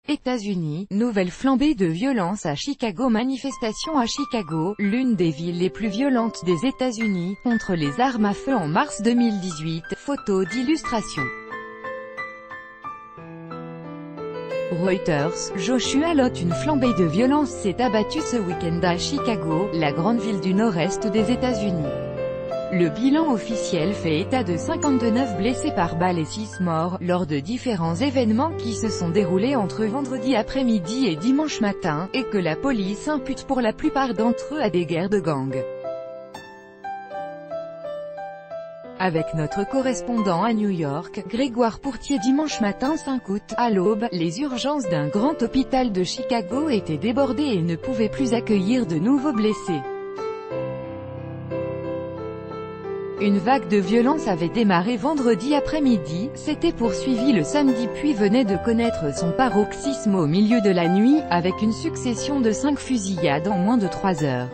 États-Unis, nouvelle flambée de violence à Chicago. Manifestation à Chicago, l'une des villes les plus violentes des États-Unis, contre les armes à feu en mars 2018. Photo d'illustration. Reuters, Joshua Lott. Une flambée de violence s'est abattue ce week-end à Chicago, la grande ville du nord-est des États-Unis. Le bilan officiel fait état de 59 blessés par balle et 6 morts, lors de différents événements qui se sont déroulés entre vendredi après-midi et dimanche matin, et que la police impute pour la plupart d'entre eux à des guerres de gangs. Avec notre correspondant à New York, Grégoire Pourtier. Dimanche matin 5 août, à l'aube, les urgences d'un grand hôpital de Chicago étaient débordées et ne pouvaient plus accueillir de nouveaux blessés. Une vague de violence avait démarré vendredi après-midi, s'était poursuivie le samedi puis venait de connaître son paroxysme au milieu de la nuit, avec une succession de 5 fusillades en moins de 3 heures.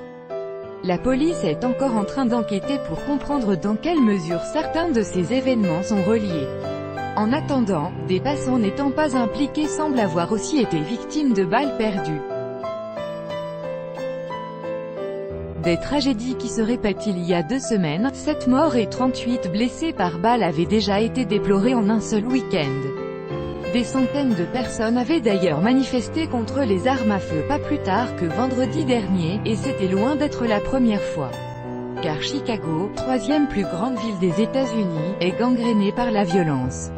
La police est encore en train d'enquêter pour comprendre dans quelle mesure certains de ces événements sont reliés. En attendant, des passants n'étant pas impliqués semblent avoir aussi été victimes de balles perdues. Des tragédies qui se répètent. Il y a 2 semaines, 7 morts et 38 blessés par balle avaient déjà été déplorés en un seul week-end. Des centaines de personnes avaient d'ailleurs manifesté contre les armes à feu pas plus tard que vendredi dernier, et c'était loin d'être la première fois. Car Chicago, 3e plus grande ville des États-Unis, est gangrénée par la violence.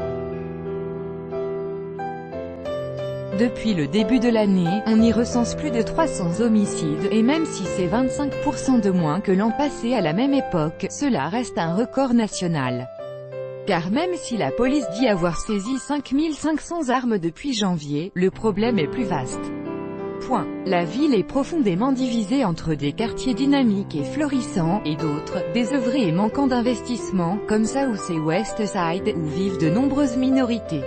Depuis le début de l'année, on y recense plus de 300 homicides, et même si c'est 25% de moins que l'an passé à la même époque, cela reste un record national. Car même si la police dit avoir saisi 5500 armes depuis janvier, le problème est plus vaste. La ville est profondément divisée entre des quartiers dynamiques et florissants, et d'autres, désœuvrés et manquant d'investissement, comme South et West Side, où vivent de nombreuses minorités.